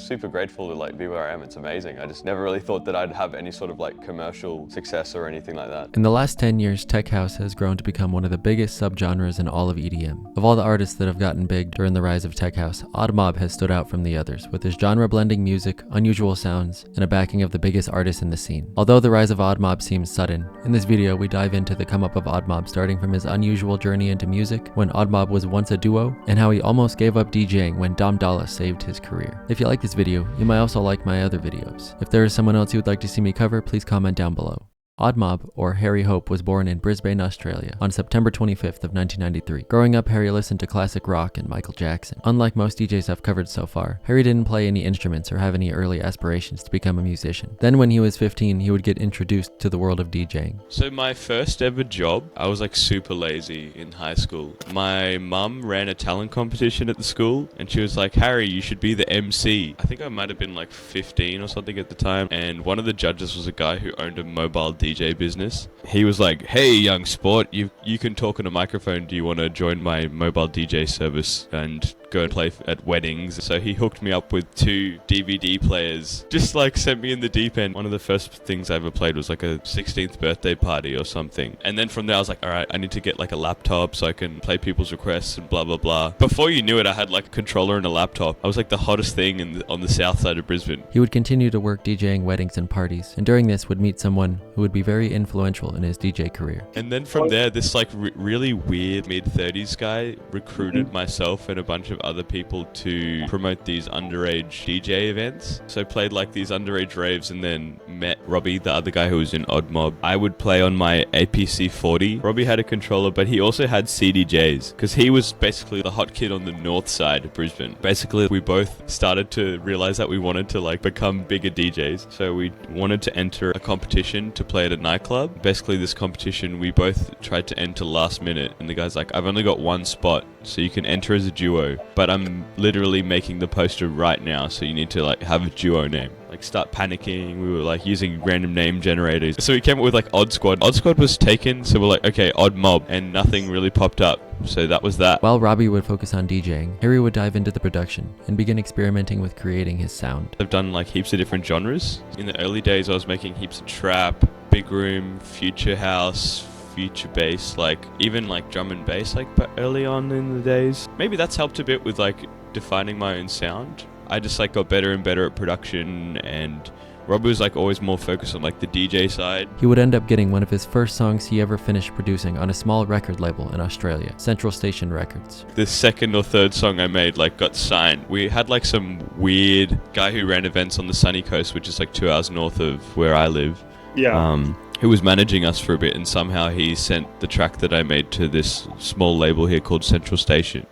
super grateful to like be where I am. It's amazing. I just never really thought that I'd have any sort of like commercial success or anything like that. In the last 10 years, tech house has grown to become one of the biggest subgenres in all of EDM. Of all the artists that have gotten big during the rise of tech house, Odd Mob has stood out from the others, with his genre-blending music, unusual sounds, and a backing of the biggest artists in the scene. Although the rise of Odd Mob seems sudden, in this video we dive into the come-up of Odd Mob, starting from his unusual journey into music, when Odd Mob was once a duo, and how he almost gave up DJing when Dom Dolla saved his career. If you like this video, you might also like my other videos. If there is someone else you would like to see me cover, please comment down below. Odd Mob, or Harry Hope, was born in Brisbane, Australia on September 25th of 1993. Growing up, Harry listened to classic rock and Michael Jackson. Unlike most DJs I've covered so far, Harry didn't play any instruments or have any early aspirations to become a musician. Then when he was 15, he would get introduced to the world of DJing. So my first ever job, I was like super lazy in high school. My mum ran a talent competition at the school and she was like, Harry, you should be the MC. I think I might have been like 15 or something at the time, and one of the judges was a guy who owned a mobile DJ business. He was like, hey young sport, you can talk on a microphone, do you want to join my mobile DJ service and go and play at weddings? So he hooked me up with 2 DVD players, just like sent me in the deep end. One of the first things I ever played was like a 16th birthday party or something, and then from there I was like, alright, I need to get like a laptop so I can play people's requests and blah blah blah. Before you knew it, I had like a controller and a laptop. I was like the hottest thing on the south side of Brisbane. He would continue to work DJing weddings and parties, and during this would meet someone who would be very influential in his DJ career. And then from there, this like really weird mid-30s guy recruited myself and a bunch of other people to promote these underage DJ events. So I played like these underage raves and then met Robbie, the other guy who was in Odd Mob. I would play on my APC 40. Robbie had a controller, but he also had CDJs because he was basically the hot kid on the north side of Brisbane. Basically, we both started to realize that we wanted to like become bigger DJs. So we wanted to enter a competition to play at a nightclub. Basically, this competition we both tried to enter last minute, and the guy's like, I've only got one spot, so you can enter as a duo, but I'm literally making the poster right now, so you need to like have a duo name. Like start panicking. We were like using random name generators. So we came up with like Odd Squad. Odd Squad was taken, so we're like, okay, Odd Mob, and nothing really popped up. So that was that. While Robbie would focus on DJing, Harry would dive into the production and begin experimenting with creating his sound. I've done like heaps of different genres. In the early days, I was making heaps of trap, big room, future house, future bass, like even like drum and bass, like but early on in the days. Maybe that's helped a bit with like defining my own sound. I just like got better and better at production, and Robbie was like always more focused on like the DJ side. He would end up getting one of his first songs he ever finished producing on a small record label in Australia, Central Station Records. The second or third song I made like got signed. We had like some weird guy who ran events on the sunny coast, which is like 2 hours north of where I live. Yeah. Who was managing us for a bit, and somehow he sent the track that I made to this small label here called Central Station.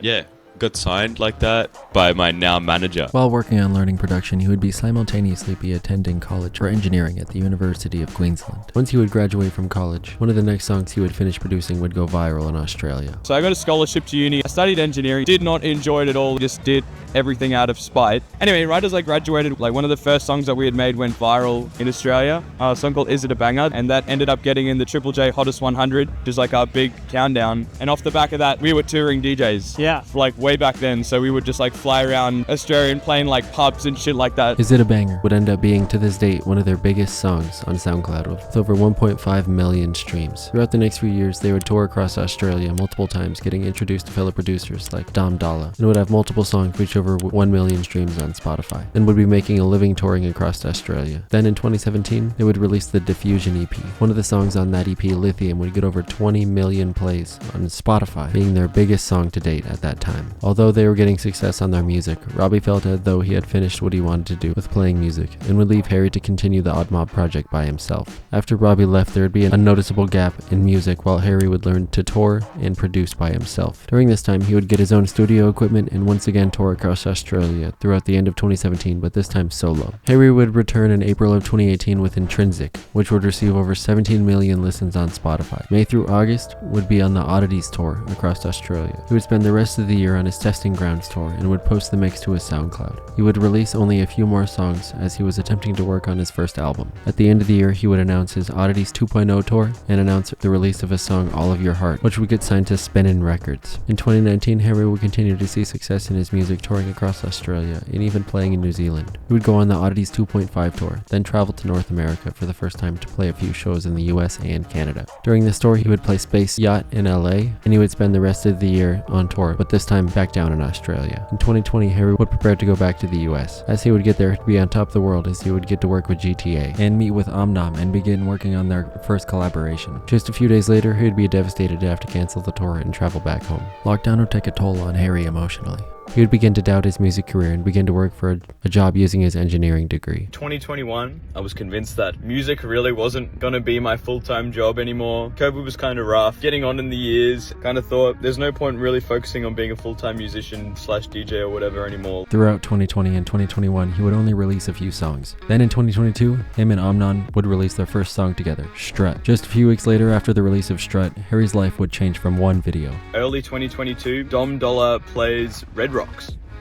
Yeah. Got signed like that by my now manager. While working on learning production, he would be simultaneously attending college for engineering at the University of Queensland. Once he would graduate from college, one of the next songs he would finish producing would go viral in Australia. So I got a scholarship to uni. I studied engineering, did not enjoy it at all, just did everything out of spite. Anyway, right as I graduated, like one of the first songs that we had made went viral in Australia, a song called Is It a Banger? And that ended up getting in the Triple J Hottest 100, which is like our big countdown. And off the back of that, we were touring DJs. Yeah. Like way back then, so we would just like fly around Australia and playing like pubs and shit like that. Is It a Banger would end up being to this date one of their biggest songs on SoundCloud with over 1.5 million streams. Throughout the next few years, they would tour across Australia multiple times, getting introduced to fellow producers like Dom Dolla, and would have multiple songs reach over 1 million streams on Spotify, and would be making a living touring across Australia. Then in 2017, they would release the Diffusion EP. One of the songs on that EP, Lithium, would get over 20 million plays on Spotify, being their biggest song to date at that time. Although they were getting success on their music, Robbie felt as though he had finished what he wanted to do with playing music, and would leave Harry to continue the Odd Mob project by himself. After Robbie left, there would be a noticeable gap in music while Harry would learn to tour and produce by himself. During this time, he would get his own studio equipment and once again tour across Australia throughout the end of 2017, but this time solo. Harry would return in April of 2018 with Intrinsic, which would receive over 17 million listens on Spotify. May through August would be on the Oddities tour across Australia. He would spend the rest of the year on his his Testing Grounds tour and would post the mix to his SoundCloud. He would release only a few more songs as he was attempting to work on his first album. At the end of the year, he would announce his Oddities 2.0 tour and announce the release of his song All of Your Heart, which would get signed to Spinnin' Records. In 2019, Harry would continue to see success in his music, touring across Australia and even playing in New Zealand. He would go on the Oddities 2.5 tour, then travel to North America for the first time to play a few shows in the US and Canada. During this tour, he would play Space Yacht in LA, and he would spend the rest of the year on tour, but this time back down in Australia. In 2020, Harry would prepare to go back to the US. As he would get there, to be on top of the world as he would get to work with GTA and meet with Omnom and begin working on their first collaboration. Just a few days later, he would be devastated to have to cancel the tour and travel back home. Lockdown would take a toll on Harry emotionally. He would begin to doubt his music career and begin to work for a job using his engineering degree. 2021, I was convinced that music really wasn't gonna be my full-time job anymore. COVID was kind of rough. Getting on in the years, kind of thought there's no point really focusing on being a full-time musician / DJ or whatever anymore. Throughout 2020 and 2021, he would only release a few songs. Then in 2022, him and Omnon would release their first song together, Strut. Just a few weeks later, after the release of Strut, Harry's life would change from one video. Early 2022, Dom Dollar plays Red Rocks.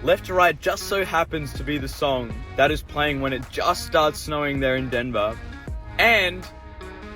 Left to Right just so happens to be the song that is playing when it just starts snowing there in Denver. And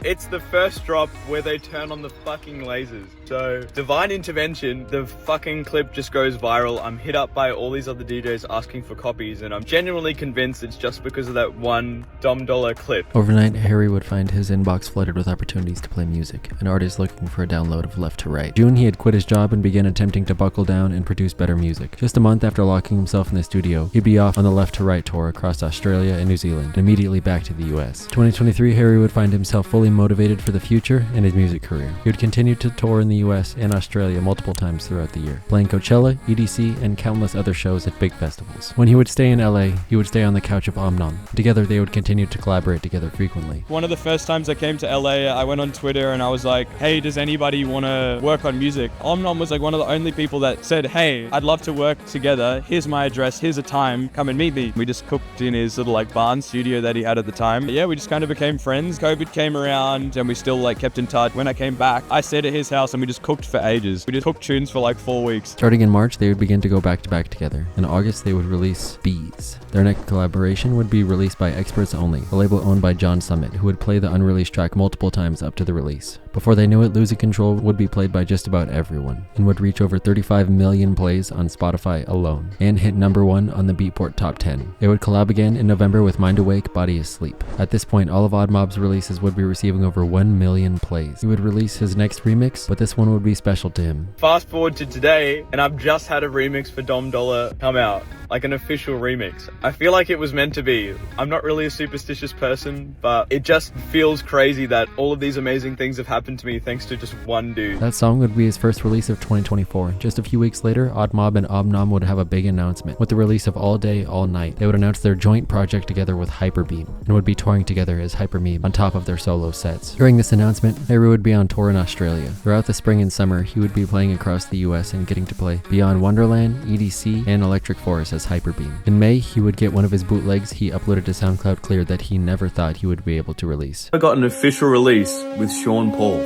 it's the first drop where they turn on the fucking lasers. So, divine intervention, the fucking clip just goes viral. I'm hit up by all these other DJs asking for copies, and I'm genuinely convinced it's just because of that one Dom Dollar clip. Overnight, Harry would find his inbox flooded with opportunities to play music, and artists looking for a download of Left to Right. June, he had quit his job and began attempting to buckle down and produce better music. Just a month after locking himself in the studio, he'd be off on the Left to Right tour across Australia and New Zealand, and immediately back to the US. 2023, Harry would find himself fully motivated for the future and his music career. He would continue to tour in the US and Australia multiple times throughout the year, playing Coachella, EDC, and countless other shows at big festivals. When he would stay in LA, he would stay on the couch of Omnon. Together, they would continue to collaborate together frequently. One of the first times I came to LA, I went on Twitter and I was like, hey, does anybody want to work on music? Omnom was like one of the only people that said, hey, I'd love to work together. Here's my address. Here's a time. Come and meet me. We just cooked in his little like barn studio that he had at the time. But yeah, we just kind of became friends. COVID came around and we still like kept in touch. When I came back, I stayed at his house and we just cooked for ages. We just cooked tunes for like 4 weeks. Starting in March, they would begin to go back to back together. In August, they would release Bees. Their next collaboration would be released by Experts Only, a label owned by John Summit, who would play the unreleased track multiple times up to the release. Before they knew it, Losing Control would be played by just about everyone, and would reach over 35 million plays on Spotify alone, and hit #1 on the Beatport Top 10. They would collab again in November with Mind Awake, Body Asleep. At this point, all of Odd Mob's releases would be receiving over 1 million plays. He would release his next remix, but this one would be special to him. Fast forward to today, and I've just had a remix for Dom Dollar come out. Like an official remix. I feel like it was meant to be. I'm not really a superstitious person, but it just feels crazy that all of these amazing things have happened to me thanks to just one dude. That song would be his first release of 2024. Just a few weeks later, Odd Mob and Omnom would have a big announcement. With the release of All Day, All Night, they would announce their joint project together with Hyperbeam, and would be touring together as Hypermeme on top of their solo sets. During this announcement, Harry would be on tour in Australia. Throughout the spring and summer, he would be playing across the US and getting to play Beyond Wonderland, EDC, and Electric Forest as Hyperbeam. In May, he would get one of his bootlegs he uploaded to SoundCloud cleared that he never thought he would be able to release. I got an official release with Sean Paul.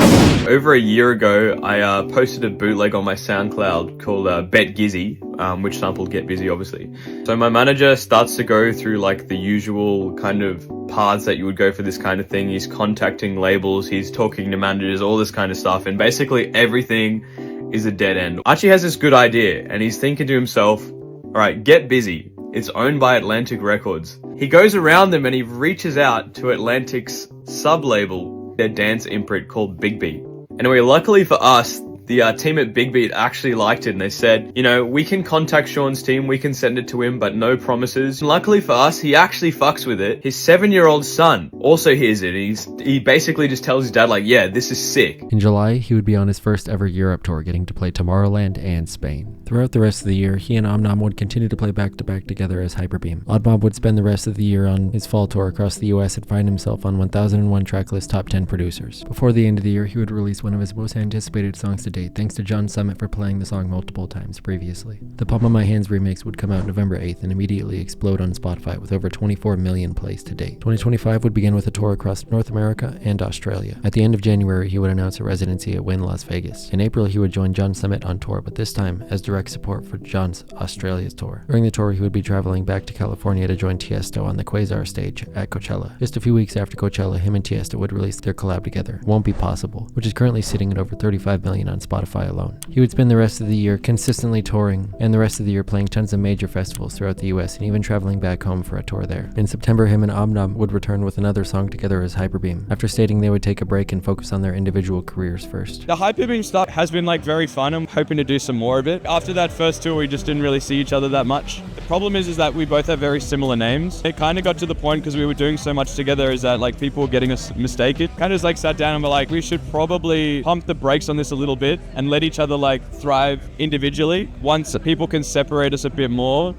Over a year ago, I posted a bootleg on my SoundCloud called Bet Gizzy, which sampled Get Busy, obviously. So my manager starts to go through like the usual kind of paths that you would go for this kind of thing. He's contacting labels, he's talking to managers, all this kind of stuff, and basically everything is a dead end. Archie has this good idea, and he's thinking to himself, all right, Get Busy. It's owned by Atlantic Records. He goes around them and he reaches out to Atlantic's sub-label, their dance imprint called Big Beat. Anyway, luckily for us, the team at Big Beat actually liked it, and they said, you know, we can contact Sean's team, we can send it to him, but no promises. And luckily for us, he actually fucks with it. His 7-year-old son also hears it. He basically just tells his dad, like, yeah, this is sick. In July, he would be on his first ever Europe tour, getting to play Tomorrowland and Spain. Throughout the rest of the year, he and Omnom would continue to play back-to-back together as Hyperbeam. Odd Mob would spend the rest of the year on his fall tour across the US and find himself on 1001 Tracklist Top 10 producers. Before the end of the year, he would release one of his most anticipated songs to date, thanks to John Summit for playing the song multiple times previously. The Palm of My Hands remix would come out November 8th and immediately explode on Spotify with over 24 million plays to date. 2025 would begin with a tour across North America and Australia. At the end of January, he would announce a residency at Wynn Las Vegas. In April, he would join John Summit on tour, but this time as director direct support for John's Australia's tour. During the tour, he would be traveling back to California to join Tiesto on the Quasar stage at Coachella. Just a few weeks after Coachella, him and Tiesto would release their collab together, Won't Be Possible, which is currently sitting at over 35 million on Spotify alone. He would spend the rest of the year consistently touring, and the rest of the year playing tons of major festivals throughout the US and even traveling back home for a tour there. In September, him and Omnam would return with another song together as Hyperbeam, after stating they would take a break and focus on their individual careers first. The Hyperbeam stuff has been like very fun. I'm hoping to do some more of it. After that first tour, we just didn't really see each other that much. The problem is that we both have very similar names. It kind of got to the point because we were doing so much together is that like people were getting us mistaken. Kind of just like sat down and were like, we should probably pump the brakes on this a little bit and let each other like thrive individually. Once people can separate us a bit more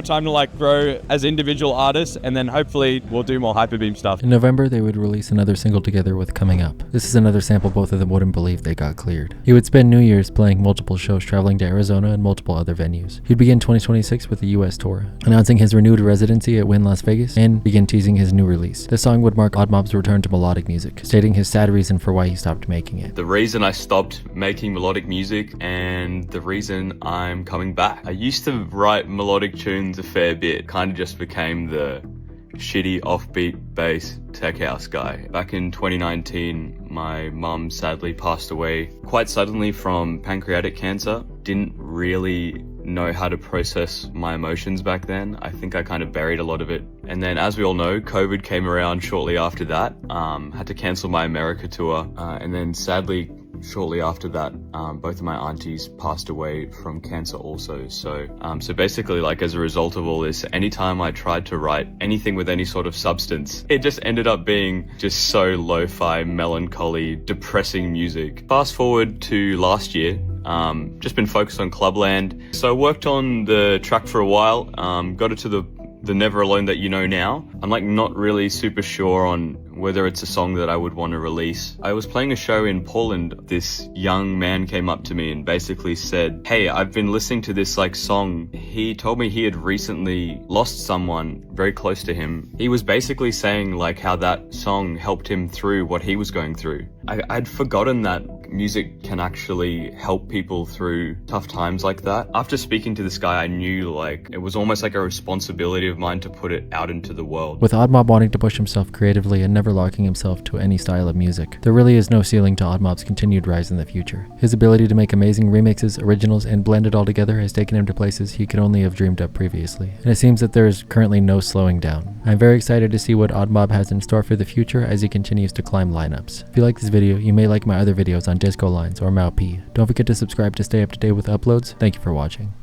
time to like grow as individual artists, and then hopefully we'll do more Hyperbeam stuff. In November, they would release another single together with Coming Up. This is another sample both of them wouldn't believe they got cleared. He would spend New Year's playing multiple shows, traveling to Arizona and multiple other venues. He'd begin 2026 with a US tour, announcing his renewed residency at Wynn Las Vegas, and begin teasing his new release. This song would mark Oddmob's return to melodic music, stating his sad reason for why he stopped making it. The reason I stopped making melodic music and the reason I'm coming back. I used to write melodic tunes a fair bit, kind of just became the shitty offbeat bass tech house guy. Back in 2019, my mum sadly passed away quite suddenly from pancreatic cancer. Didn't really know how to process my emotions back then. I think I kind of buried a lot of it. And then, as we all know, COVID came around shortly after that. Had to cancel my America tour. And then sadly, shortly after that, both of my aunties passed away from cancer also. So basically, like, as a result of all this, anytime I tried to write anything with any sort of substance, it just ended up being just so lo-fi, melancholy, depressing music. Fast forward to last year, just been focused on Clubland. So I worked on the track for a while, got it to the Never Alone that you know now. I'm like not really super sure on whether it's a song that I would want to release. I was playing a show in Poland. This young man came up to me and basically said, hey, I've been listening to this like song. He told me he had recently lost someone very close to him. He was basically saying like how that song helped him through what he was going through. I'd forgotten that music can actually help people through tough times like that. After speaking to this guy, I knew like it was almost like a responsibility of mine to put it out into the world. With Oddmob wanting to push himself creatively and never locking himself to any style of music, there really is no ceiling to Oddmob's continued rise in the future. His ability to make amazing remixes, originals, and blend it all together has taken him to places he could only have dreamed up previously, and it seems that there is currently no slowing down. I'm very excited to see what Oddmob has in store for the future as he continues to climb lineups. If you like this video, you may like my other videos on Disco Lines or Mau P. Don't forget to subscribe to stay up to date with uploads. Thank you for watching.